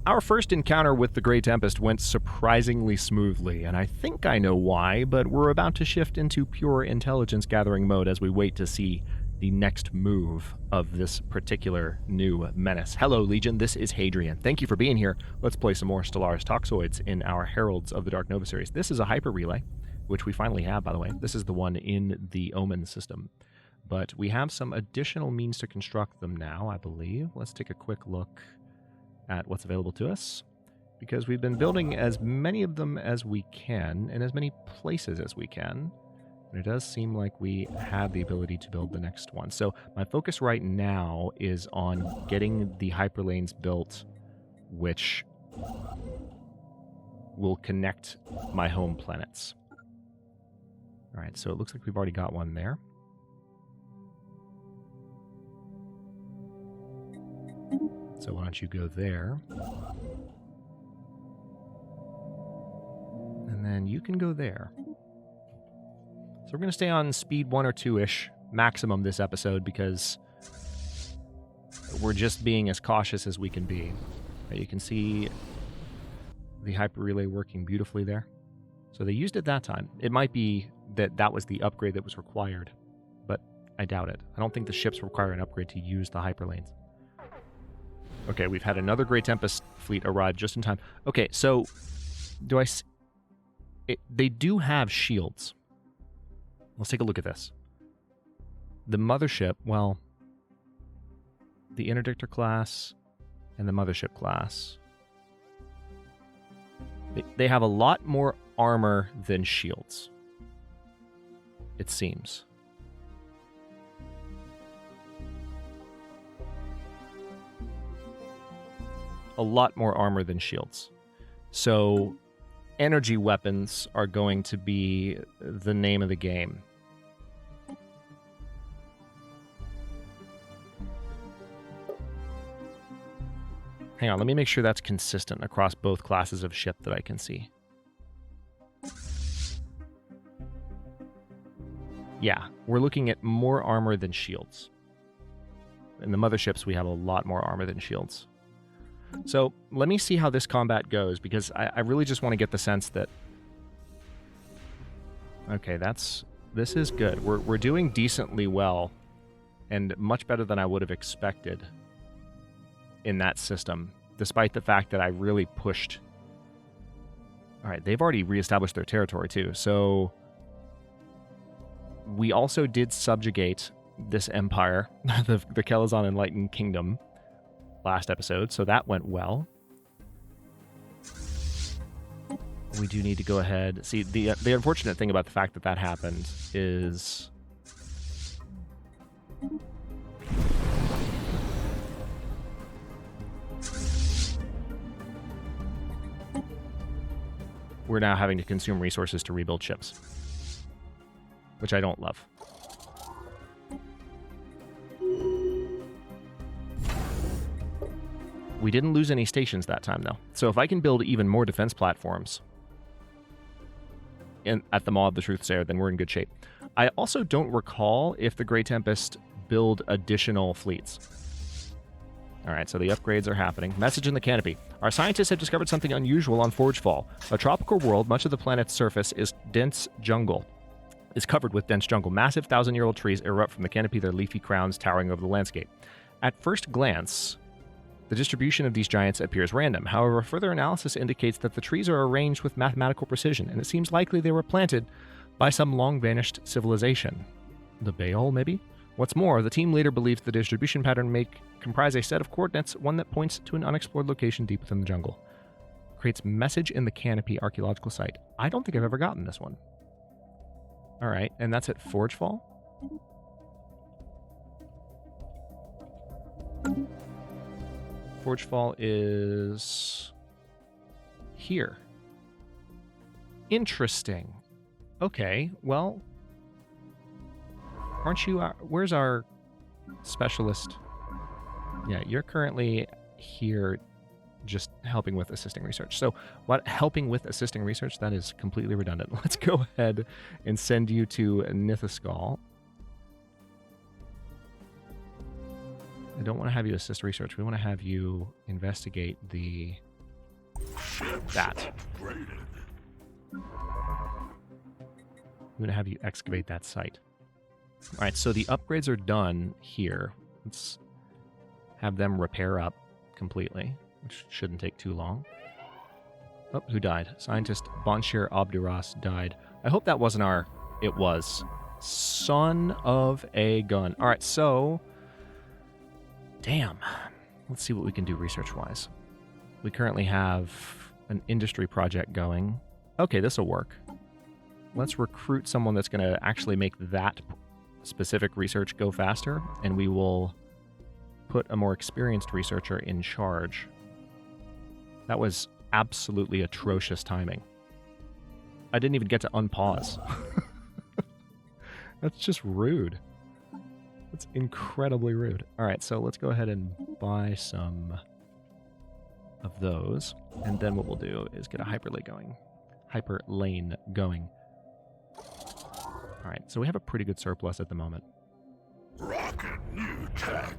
Our first encounter with the Grey Tempest went surprisingly smoothly, and I think I know why, but we're about to shift into pure intelligence gathering mode as we wait to see the next move of this particular new menace. Hello, Legion, this is Hadrian. Thank you for being here. Let's play some more Stellaris Toxoids in our Heralds of the Dark Nova series. This is a hyper relay, which we finally have, by the way. This is the one in the Omen system. But we have some additional means to construct them now, I believe. Let's take a quick look at what's available to us, because we've been building as many of them as we can in as many places as we can, and it does seem like we have the ability to build the next one. So my focus right now is on getting the hyperlanes built, which will connect my home planets. All right, so it looks like we've already got one there. So why don't you go there? And then you can go there. So we're going to stay on speed 1 or 2-ish maximum this episode because we're just being as cautious as we can be. You can see the hyper relay working beautifully there. So they used it that time. It might be that that was the upgrade that was required, but I doubt it. I don't think the ships require an upgrade to use the hyperlanes. Okay, we've had another Grey Tempest fleet arrive just in time. Okay, so do I... they do have shields. Let's take a look at this. The mothership, well, the interdictor class and the mothership class, they have a lot more armor than shields, it seems. A lot more armor than shields. So energy weapons are going to be the name of the game. Hang on, let me make sure that's consistent across both classes of ship that I can see. Yeah, we're looking at more armor than shields. In the motherships, we have a lot more armor than shields. So let me see how this combat goes, because I really just want to get the sense that... Okay, this is good. We're doing decently well, and much better than I would have expected in that system, despite the fact that I really pushed... Alright, they've already reestablished their territory too, so... We also did subjugate this empire, the Kelazon Enlightened Kingdom, last episode, so that went well. We do need to go ahead. See, the unfortunate thing about the fact that that happened is... We're now having to consume resources to rebuild ships, which I don't love. We didn't lose any stations that time, though. So if I can build even more defense platforms at the Maw of the Truthsayer, then we're in good shape. I also don't recall if the Grey Tempest build additional fleets. All right, so the upgrades are happening. Message in the canopy. Our scientists have discovered something unusual on Forgefall. A tropical world, much of the planet's surface is covered with dense jungle. Massive 1,000-year-old trees erupt from the canopy, their leafy crowns towering over the landscape. At first glance, the distribution of these giants appears random. However, further analysis indicates that the trees are arranged with mathematical precision, and it seems likely they were planted by some long-vanished civilization. The Baal, maybe? What's more, the team leader believes the distribution pattern may comprise a set of coordinates, one that points to an unexplored location deep within the jungle. Creates message in the canopy archaeological site. I don't think I've ever gotten this one. All right, and that's at Forgefall? Forgefall is here. Interesting. Okay, well, aren't you... where's our specialist? Yeah, you're currently here just helping with assisting research. So, what helping with assisting research? That is completely redundant. Let's go ahead and send you to Nithascal. I don't want to have you assist research. We want to have you investigate the that. I'm going to have you excavate that site. All right, so the upgrades are done here. Let's have them repair up completely, which shouldn't take too long. Oh, who died? Scientist Bonshir Abduras died. I hope that wasn't our... It was. Son of a gun. All right, so... Damn. Let's see what we can do research-wise. We currently have an industry project going. Okay, this will work. Let's recruit someone that's going to actually make that specific research go faster, and we will put a more experienced researcher in charge. That was absolutely atrocious timing. I didn't even get to unpause. That's just rude. That's incredibly rude. All right, so let's go ahead and buy some of those, and then what we'll do is get a hyperlane going. All right, so we have a pretty good surplus at the moment. Rocket new tech.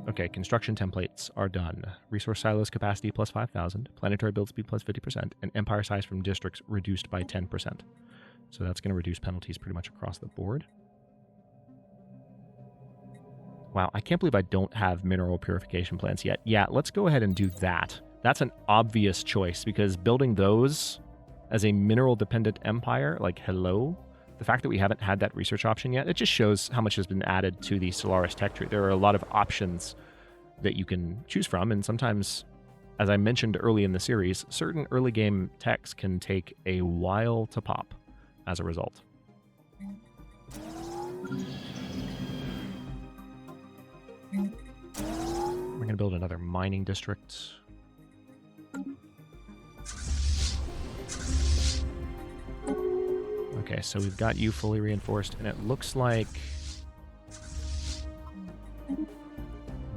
Okay, construction templates are done. Resource silos capacity plus 5,000, planetary build speed plus 50%, and empire size from districts reduced by 10%. So that's going to reduce penalties pretty much across the board. Wow, I can't believe I don't have mineral purification plants yet. Yeah, let's go ahead and do that. That's an obvious choice, because building those as a mineral-dependent empire, like, hello? The fact that we haven't had that research option yet, it just shows how much has been added to the Stellaris tech tree. There are a lot of options that you can choose from, and sometimes, as I mentioned early in the series, certain early-game techs can take a while to pop as a result. We're going to build another mining district. Okay, so we've got you fully reinforced, and it looks like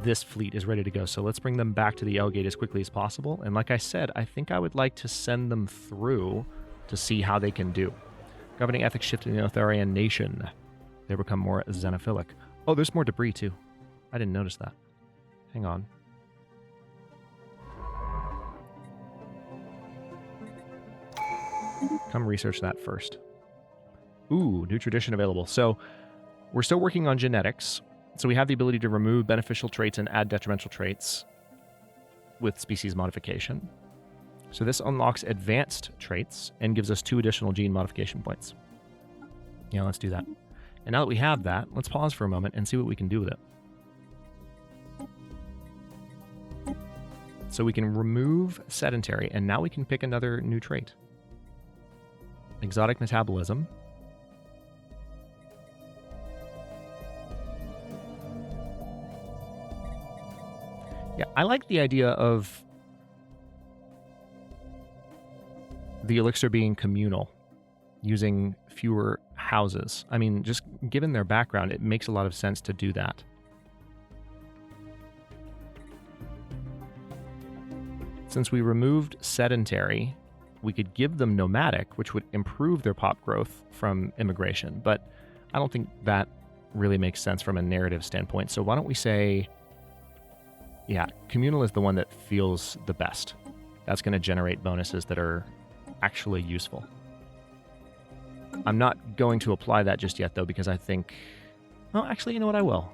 this fleet is ready to go. So let's bring them back to the L gate as quickly as possible. And like I said, I think I would like to send them through to see how they can do. Governing ethics shift in the Orion nation. They become more xenophilic. Oh, there's more debris too. I didn't notice that. Hang on. Come research that first. Ooh, new tradition available. So we're still working on genetics. So we have the ability to remove beneficial traits and add detrimental traits with species modification. So this unlocks advanced traits and gives us 2 additional gene modification points. Yeah, let's do that. And now that we have that, let's pause for a moment and see what we can do with it. So we can remove sedentary, and now we can pick another new trait. Exotic metabolism. Yeah, I like the idea of the Ullyxr being communal, using fewer houses. I mean, just given their background, it makes a lot of sense to do that. Since we removed sedentary, we could give them nomadic, which would improve their pop growth from immigration, but I don't think that really makes sense from a narrative standpoint. So why don't we say, yeah, communal is the one that feels the best. That's going to generate bonuses that are actually useful. I'm not going to apply that just yet, though, because I think... Oh, actually, you know what? I will.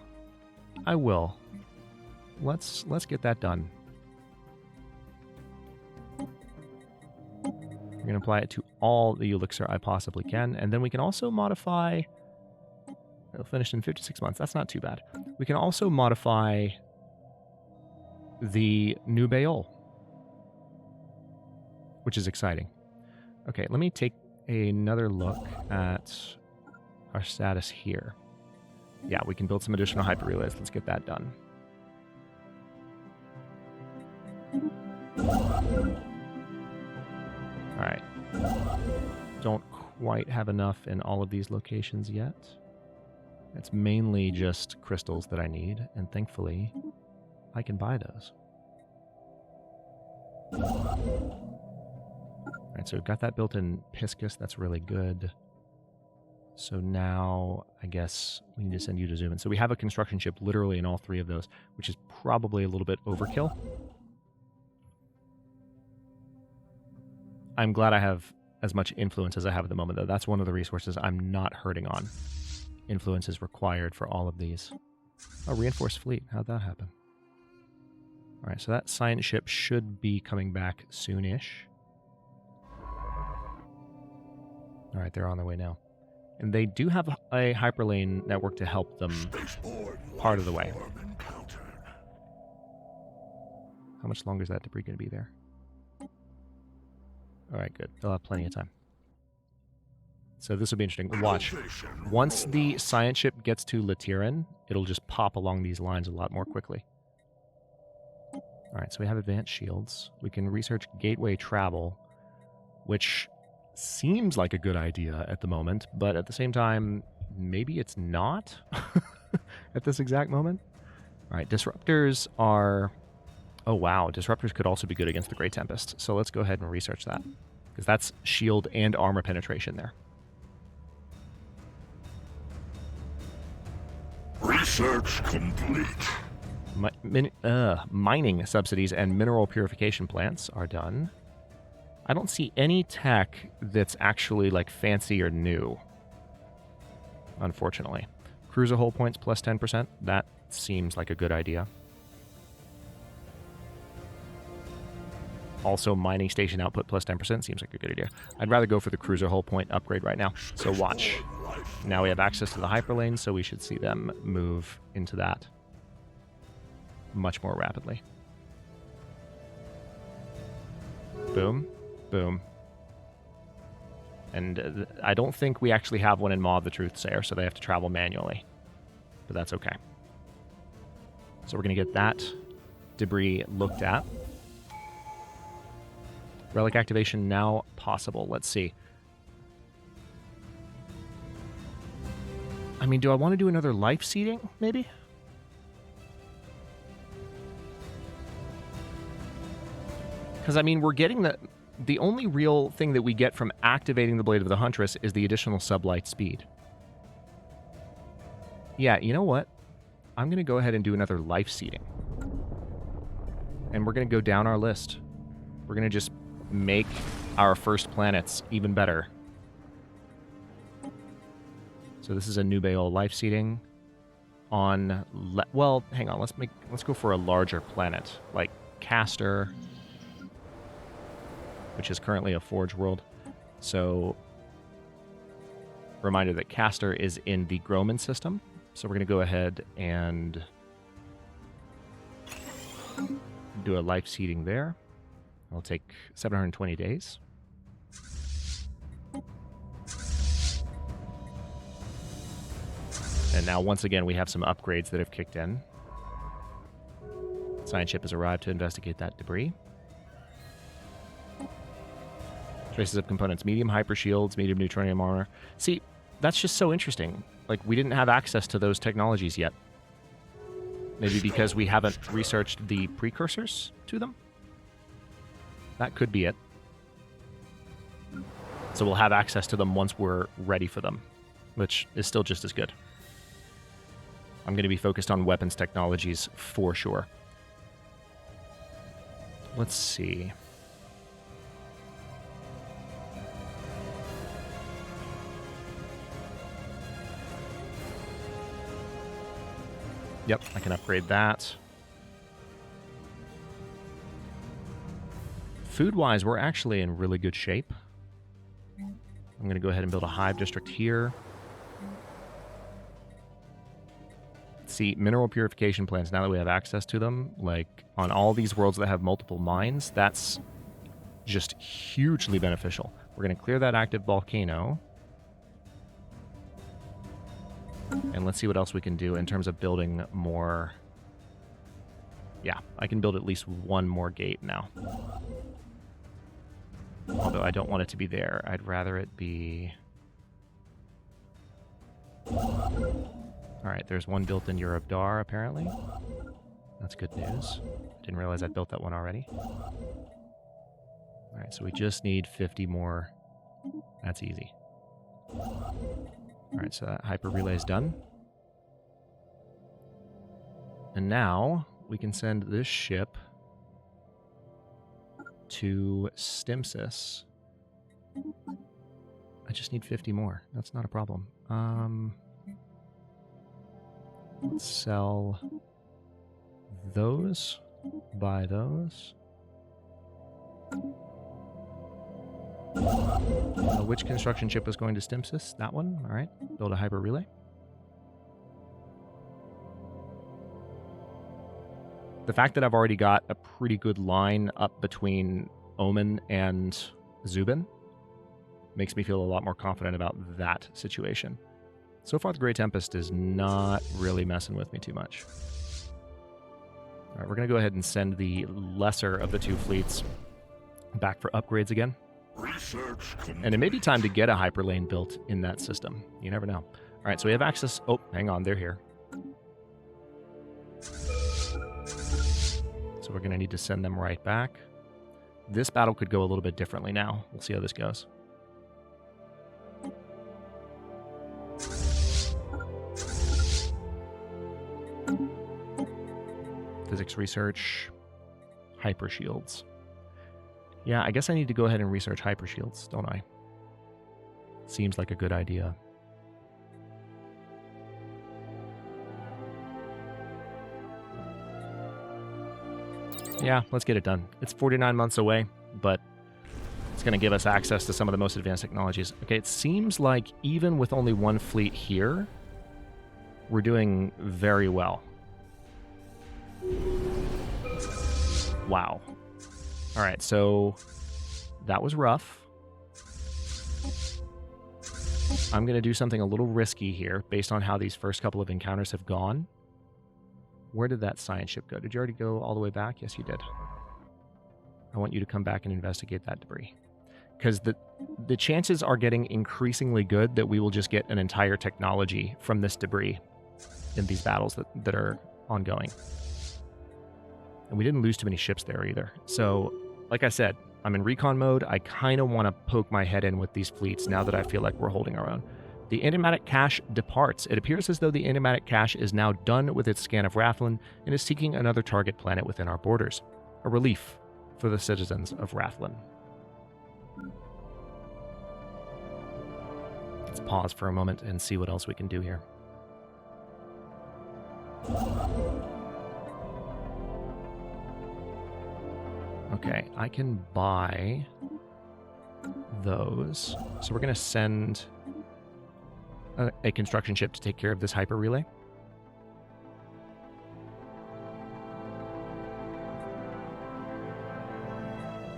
I will. Let's get that done. We're going to apply it to all the Ullyxr I possibly can, and then we can also modify... It'll finish in 56 months. That's not too bad. We can also modify the new Baol, which is exciting. Okay, let me take another look at our status here. Yeah, we can build some additional hyper relays. Let's get that done. All right. Don't quite have enough in all of these locations yet. It's mainly just crystals that I need, and thankfully, I can buy those. All right, so we've got that built in Piscus. That's really good. So now, I guess we need to send you to zoom in. So we have a construction ship literally in all 3 of those, which is probably a little bit overkill. I'm glad I have as much influence as I have at the moment, though. That's one of the resources I'm not hurting on. Influence is required for all of these. Oh, reinforced fleet. How'd that happen? All right, so that science ship should be coming back soon-ish. All right, they're on their way now. And they do have a hyperlane network to help them part of the way. How much longer is that debris going to be there? All right, good. They'll have plenty of time. So this will be interesting. Watch. Once the science ship gets to Latiran, it'll just pop along these lines a lot more quickly. All right, so we have advanced shields. We can research gateway travel, which seems like a good idea at the moment, but at the same time, maybe it's not at this exact moment. All right, disruptors are... Oh, wow. Disruptors could also be good against the Great Tempest. So let's go ahead and research that, because that's shield and armor penetration there. Research complete. Mining subsidies and mineral purification plants are done. I don't see any tech that's actually like fancy or new, unfortunately. Cruiser hull points plus 10%. That seems like a good idea. Also, mining station output plus 10% seems like a good idea. I'd rather go for the cruiser hull point upgrade right now. So watch. Now we have access to the hyperlane, so we should see them move into that much more rapidly. Boom. Boom. And I don't think we actually have one in Maw of the Truthsayer, so they have to travel manually. But that's okay. So we're going to get that debris looked at. Relic activation now possible. Let's see. I mean, do I want to do another life seeding, maybe? Because, I mean, we're getting the only real thing that we get from activating the Blade of the Huntress is the additional sublight speed. Yeah, you know what? I'm going to go ahead and do another life seeding. And we're going to go down our list. We're going to just make our first planets even better. So this is a Nubail life seeding on... well, hang on. Let's go for a larger planet, like Castor, which is currently a Forge world. So, reminder that Castor is in the Groman system. So we're going to go ahead and do a life seeding there. It'll take 720 days. And now, once again, we have some upgrades that have kicked in. Science ship has arrived to investigate that debris. Traces of components. Medium hyper shields, medium neutronium armor. See, that's just so interesting. Like, we didn't have access to those technologies yet. Maybe because we haven't researched the precursors to them? That could be it. So we'll have access to them once we're ready for them, which is still just as good. I'm going to be focused on weapons technologies for sure. Let's see. Yep, I can upgrade that. Food-wise, we're actually in really good shape. I'm going to go ahead and build a hive district here. See, mineral purification plants, now that we have access to them, like on all these worlds that have multiple mines, that's just hugely beneficial. We're going to clear that active volcano. And let's see what else we can do in terms of building more. Yeah, I can build at least one more gate now. Although I don't want it to be there. I'd rather it be... Alright, there's one built in Europe Dar, apparently. That's good news. Didn't realize I'd built that one already. Alright, so we just need 50 more. That's easy. Alright, so that hyper relay is done. And now we can send this ship to Stimsis I just need 50 more. That's not a problem. Let's sell those. Buy those. Which construction ship was going to Stimpsys? That one. All right. Build a hyper relay. The fact that I've already got a pretty good line up between Omen and Zubin makes me feel a lot more confident about that situation. So far, the Grey Tempest is not really messing with me too much. All right, we're going to go ahead and send the lesser of the two fleets back for upgrades again. And it may be time to get a hyperlane built in that system. You never know. All right, so we have access... Oh, hang on, they're here. So we're going to need to send them right back. This battle could go a little bit differently now. We'll see how this goes. Physics research, hyper shields. Yeah, I guess I need to go ahead and research hyper shields, don't I? Seems like a good idea. Yeah, let's get it done. It's 49 months away, but it's going to give us access to some of the most advanced technologies. Okay, it seems like even with only one fleet here, we're doing very well. Wow. All right, so that was rough. I'm going to do something a little risky here based on how these first couple of encounters have gone. Where did that science ship go? Did you already go all the way back? Yes, you did. I want you to come back and investigate that debris. Because the chances are getting increasingly good that we will just get an entire technology from this debris in these battles that are ongoing. And we didn't lose too many ships there either. So, like I said, I'm in recon mode. I kind of want to poke my head in with these fleets now that I feel like we're holding our own. The enigmatic cache departs. It appears as though the enigmatic cache is now done with its scan of Rathlin and is seeking another target planet within our borders. A relief for the citizens of Rathlin. Let's pause for a moment and see what else we can do here. Okay, I can buy those. So we're going to send a construction ship to take care of this hyper relay.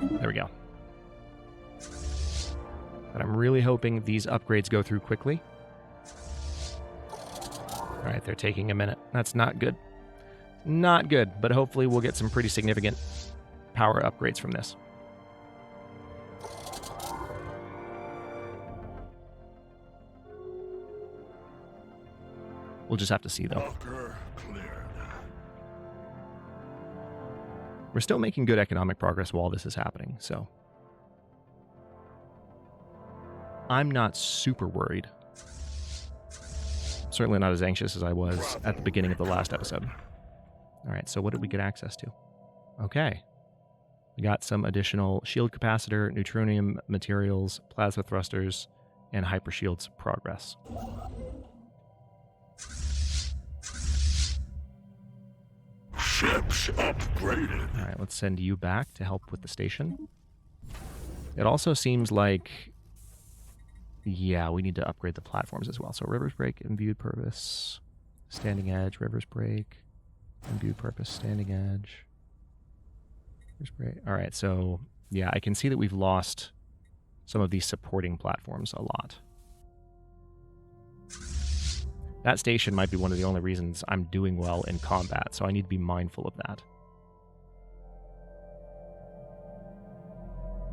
There we go. But I'm really hoping these upgrades go through quickly. All right, they're taking a minute. That's not good. Not good, but hopefully we'll get some pretty significant power upgrades from this. We'll just have to see, though. We're still making good economic progress while this is happening, so I'm not super worried. Certainly not as anxious as I was at the beginning of the last episode. All right, so what did we get access to? Okay. We got some additional shield capacitor, neutronium materials, plasma thrusters, and hyper shields progress. Ships upgraded. All right, let's send you back to help with the station. It also seems like, yeah, we need to upgrade the platforms as well. So Rivers Break, Imbued Purpose, Standing Edge, Rivers Break, Imbued Purpose, Standing Edge. All right, so yeah, I can see that we've lost some of these supporting platforms a lot. That station might be one of the only reasons I'm doing well in combat, so I need to be mindful of that.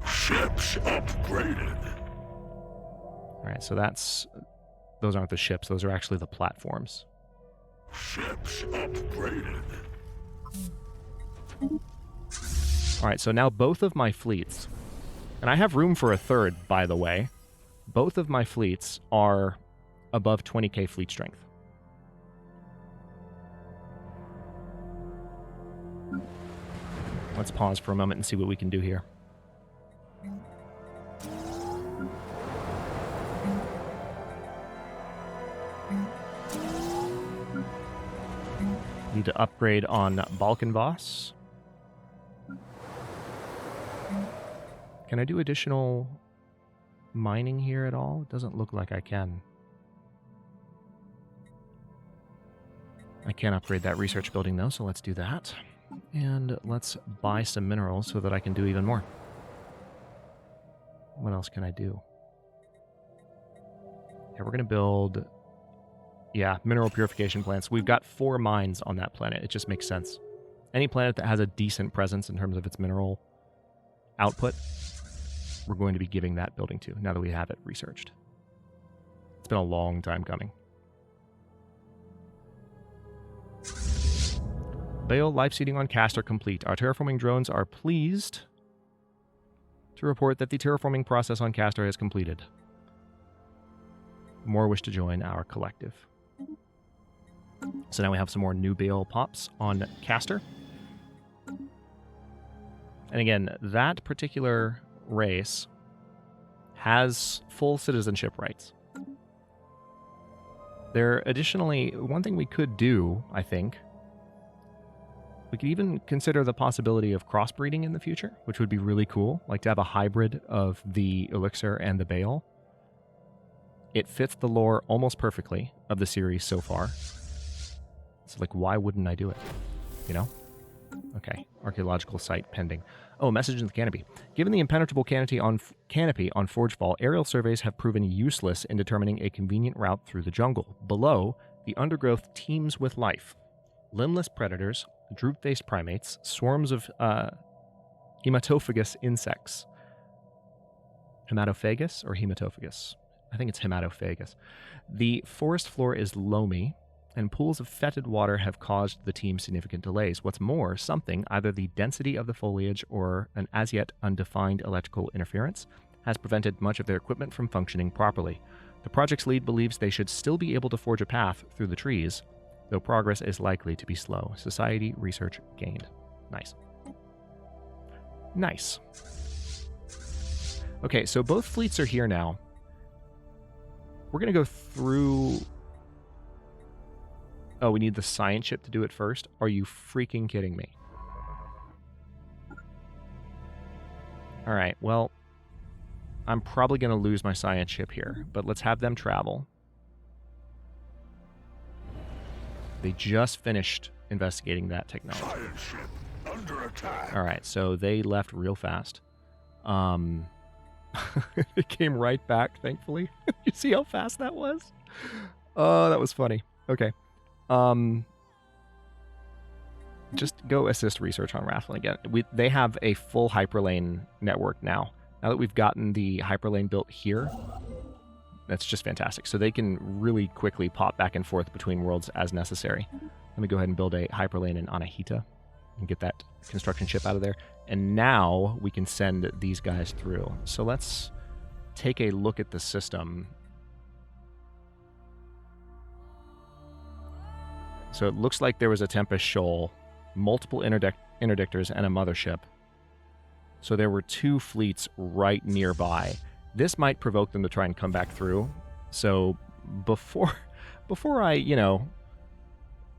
Ships upgraded. All right, so those aren't the ships, those are actually the platforms. Ships upgraded. All right, so now both of my fleets, and I have room for a third, by the way, both of my fleets are above 20k fleet strength. Let's pause for a moment and see what we can do here. Need to upgrade on Balkanvoss. Can I do additional mining here at all? It doesn't look like I can. I can't upgrade that research building though, so let's do that. And let's buy some minerals so that I can do even more. What else can I do? Yeah, we're going to build, mineral purification plants. We've got 4 mines on that planet. It just makes sense. Any planet that has a decent presence in terms of its mineral output, we're going to be giving that building to, now that we have it researched. It's been a long time coming. Bale life seeding on Castor complete. Our terraforming drones are pleased to report that the terraforming process on Castor has completed. More wish to join our collective. So now we have some more new Bale pops on Castor. And again, that particular race has full citizenship rights. There, additionally, one thing we could do, I think, we could even consider the possibility of crossbreeding in the future, which would be really cool, like to have a hybrid of the Ullyxr and the Bale. It fits the lore almost perfectly of the series so far. So, like, why wouldn't I do it? You know? Okay, archaeological site pending. Oh, message in the canopy. Given the impenetrable canopy on Forgefall, aerial surveys have proven useless in determining a convenient route through the jungle. Below, the undergrowth teems with life. Limbless predators, droop-faced primates, swarms of hematophagous insects. Hematophagous or hematophagous? I think it's hematophagous. The forest floor is loamy, and pools of fetid water have caused the team significant delays. What's more, either the density of the foliage or an as yet undefined electrical interference, has prevented much of their equipment from functioning properly. The project's lead believes they should still be able to forge a path through the trees, though progress is likely to be slow. Society research gained. Nice. Nice. Okay, so both fleets are here now. We're going to go through... Oh, we need the science ship to do it first? Are you freaking kidding me? Alright, well, I'm probably going to lose my science ship here, but let's have them travel. They just finished investigating that technology. Science ship under attack. Alright, so they left real fast. It came right back, thankfully. You see how fast that was? Oh, that was funny. Okay. Just go assist research on Rathlin again. They have a full hyperlane network now. Now that we've gotten the hyperlane built here, that's just fantastic. So they can really quickly pop back and forth between worlds as necessary. Let me go ahead and build a hyperlane in Anahita and get that construction ship out of there. And now we can send these guys through. So let's take a look at the system. So it looks like there was a Tempest Shoal, multiple interdictors, and a mothership. So there were 2 fleets right nearby. This might provoke them to try and come back through. So before I,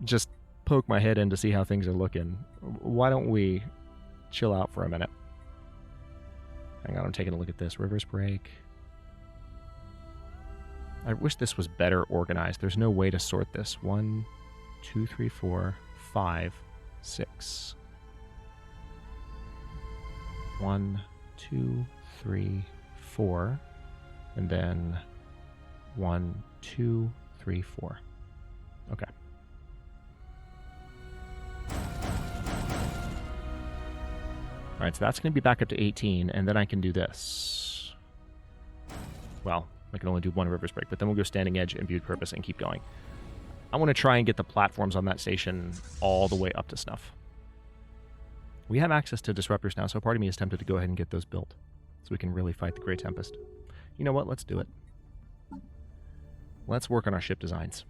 just poke my head in to see how things are looking, why don't we chill out for a minute? Hang on, I'm taking a look at this. Rivers break. I wish this was better organized. There's no way to sort this. 1, 2, 3, 4, 5, 6. 1, 2, 3, 4. And then 1, 2, 3, 4. Okay. Alright, so that's going to be back up to 18, and then I can do this. Well, I can only do 1 Rivers Break, but then we'll go Standing Edge, Imbued Purpose, and keep going. I want to try and get the platforms on that station all the way up to snuff. We have access to disruptors now, so part of me is tempted to go ahead and get those built, so we can really fight the Grey Tempest. You know what? Let's do it. Let's work on our ship designs.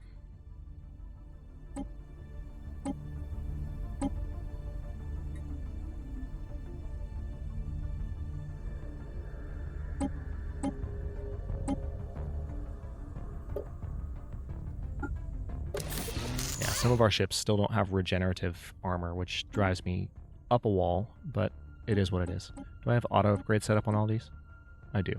some of our ships still don't have regenerative armor, which drives me up a wall, but it is what it is. Do I have auto upgrade set up on all these? I do.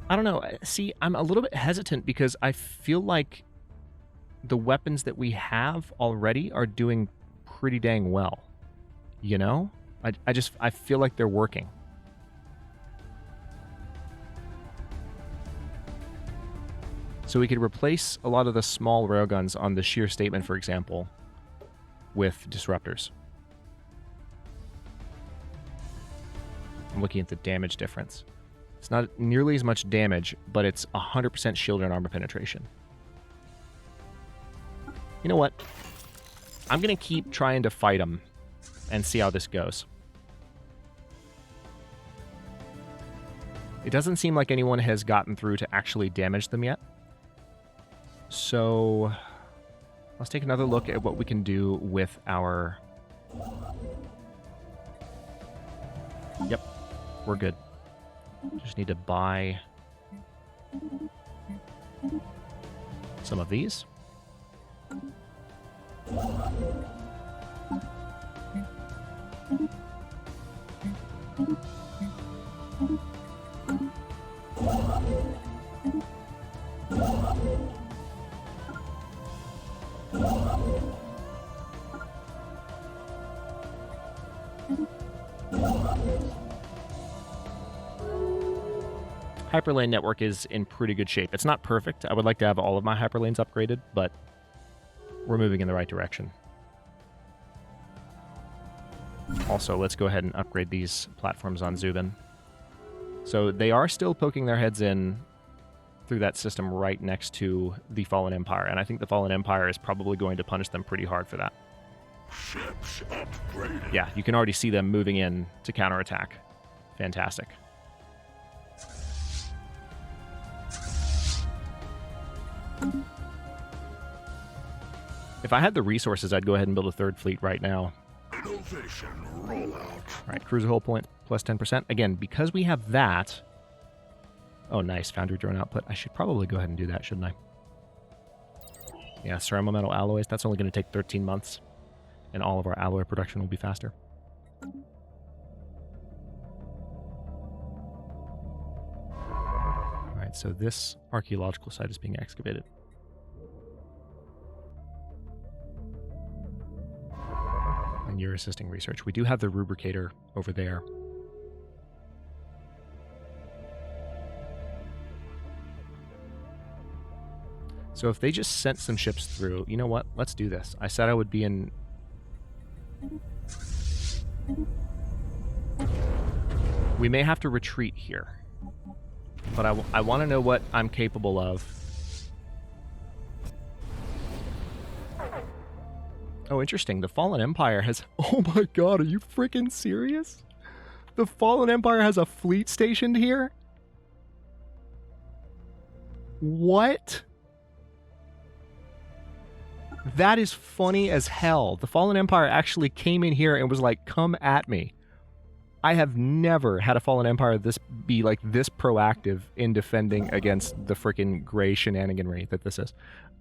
I don't know. See, I'm a little bit hesitant because I feel like the weapons that we have already are doing pretty dang well. You know? I feel like they're working. So we could replace a lot of the small railguns on the sheer statement, for example, with disruptors. I'm looking at the damage difference. It's not nearly as much damage, but it's 100% shield and armor penetration. You know what? I'm going to keep trying to fight them and see how this goes. It doesn't seem like anyone has gotten through to actually damage them yet. So let's take another look at what we can do with our... Yep, we're good. Just need to buy some of these. Hyperlane network is in pretty good shape. It's not perfect. I would like to have all of my hyperlanes upgraded, but we're moving in the right direction. Also, let's go ahead and upgrade these platforms on Zubin. So they are still poking their heads in through that system right next to the Fallen Empire, and I think the Fallen Empire is probably going to punish them pretty hard for that. Ships upgraded. Yeah, you can already see them moving in to counterattack. Fantastic. If I had the resources, I'd go ahead and build a third fleet right now. Innovation rollout. All right, cruiser hull point plus 10%. Again, because we have that... Oh, nice. Foundry drone output. I should probably go ahead and do that, shouldn't I? Yeah, ceramic metal alloys. That's only going to take 13 months. And all of our alloy production will be faster. All right, so this archaeological site is being excavated. And you're assisting research. We do have the rubricator over there. So if they just sent some ships through, you know what? Let's do this. I said I would be in... We may have to retreat here. But I want to know what I'm capable of. Oh, interesting. The Fallen Empire has... Oh my god, are you freaking serious? The Fallen Empire has a fleet stationed here? What? That is funny as hell. The Fallen Empire actually came in here and was like, come at me. I have never had a Fallen Empire be like this proactive in defending against the freaking gray shenaniganry that this is.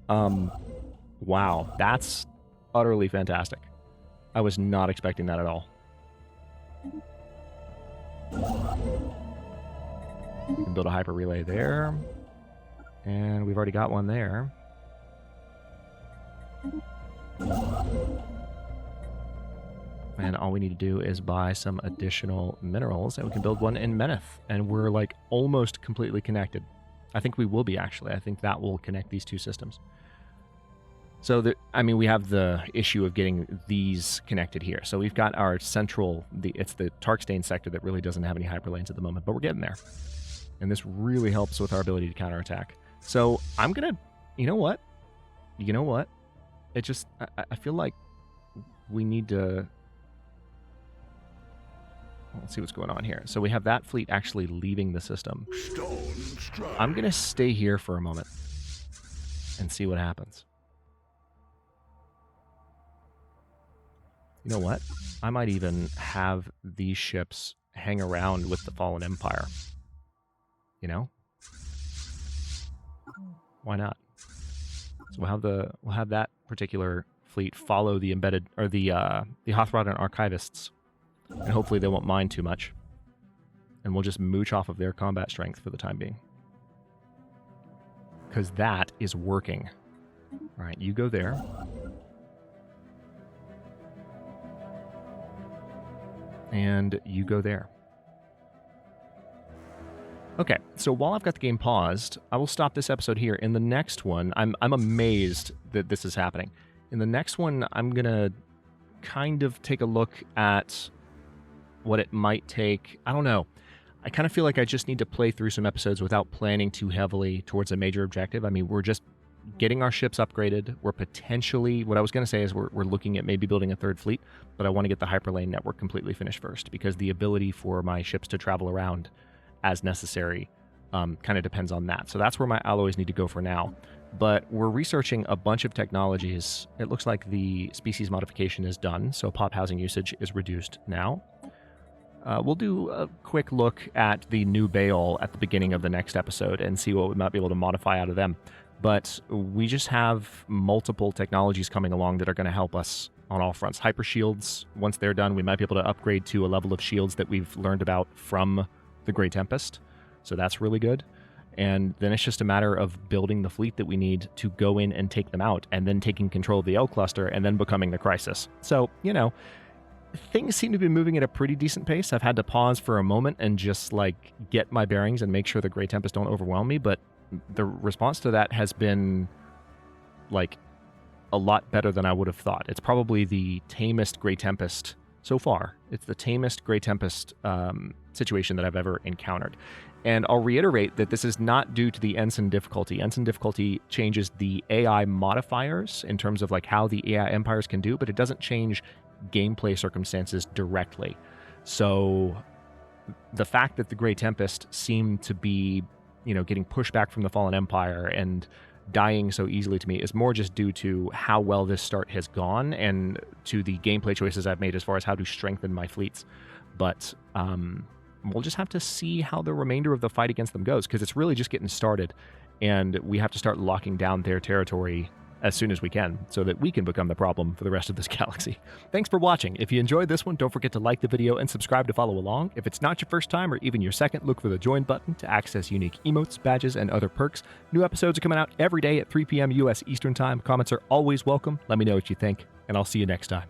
Wow, that's utterly fantastic. I was not expecting that at all. We can build a hyper relay there. And we've already got one there. And all we need to do is buy some additional minerals, and we can build one in Meneth. And we're like almost completely connected. I think we will be, actually. I think that will connect these two systems. So, I mean, we have the issue of getting these connected here. So we've got our central, it's the Tarkstain sector that really doesn't have any hyperlanes at the moment, but we're getting there. And this really helps with our ability to counterattack. So I'm going to, you know what? It just, I feel like we need to, let's see what's going on here. So we have that fleet actually leaving the system. I'm going to stay here for a moment and see what happens. You know what? I might even have these ships hang around with the Fallen Empire. You know? Why not? So we'll have that particular fleet follow the embedded, or the Hothrodden archivists, and hopefully they won't mind too much. And we'll just mooch off of their combat strength for the time being. Because that is working. All right, you go there. And you go there. Okay, so while I've got the game paused, I will stop this episode here. In the next one, I'm amazed that this is happening. In the next one, I'm going to kind of take a look at what it might take. I don't know. I kind of feel like I just need to play through some episodes without planning too heavily towards a major objective. I mean, we're just getting our ships upgraded. We're potentially, what I was going to say is we're looking at maybe building a third fleet, but I want to get the hyperlane network completely finished first, because the ability for my ships to travel around as necessary kind of depends on that. So that's where my alloys need to go for now. But we're researching a bunch of technologies. It looks like the species modification is done, so pop housing usage is reduced now. We'll do a quick look at the new Baal at the beginning of the next episode and see what we might be able to modify out of them. But we just have multiple technologies coming along that are going to help us on all fronts. Hyper shields, once they're done, we might be able to upgrade to a level of shields that we've learned about from the Grey Tempest. So that's really good. And then it's just a matter of building the fleet that we need to go in and take them out, and then taking control of the L cluster, and then becoming the Crisis. So, you know, things seem to be moving at a pretty decent pace. I've had to pause for a moment and just, like, get my bearings and make sure the Grey Tempest don't overwhelm me, but the response to that has been, like, a lot better than I would have thought. It's probably the tamest Grey Tempest so far. It's the tamest Grey Tempest situation that I've ever encountered. And I'll reiterate that this is not due to the Ensign difficulty. Ensign difficulty changes the AI modifiers in terms of like how the AI empires can do, but it doesn't change gameplay circumstances directly. So the fact that the Grey Tempest seemed to be, you know, getting pushed back from the Fallen Empire and dying so easily to me is more just due to how well this start has gone and to the gameplay choices I've made as far as how to strengthen my fleets. But we'll just have to see how the remainder of the fight against them goes, because it's really just getting started, and we have to start locking down their territory as soon as we can so that we can become the problem for the rest of this galaxy. Thanks for watching. If you enjoyed this one, don't forget to like the video and subscribe to follow along. If it's not your first time or even your second, look for the join button to access unique emotes, badges, and other perks. New episodes are coming out every day at 3 p.m. US Eastern Time. Comments are always welcome. Let me know what you think, and I'll see you next time.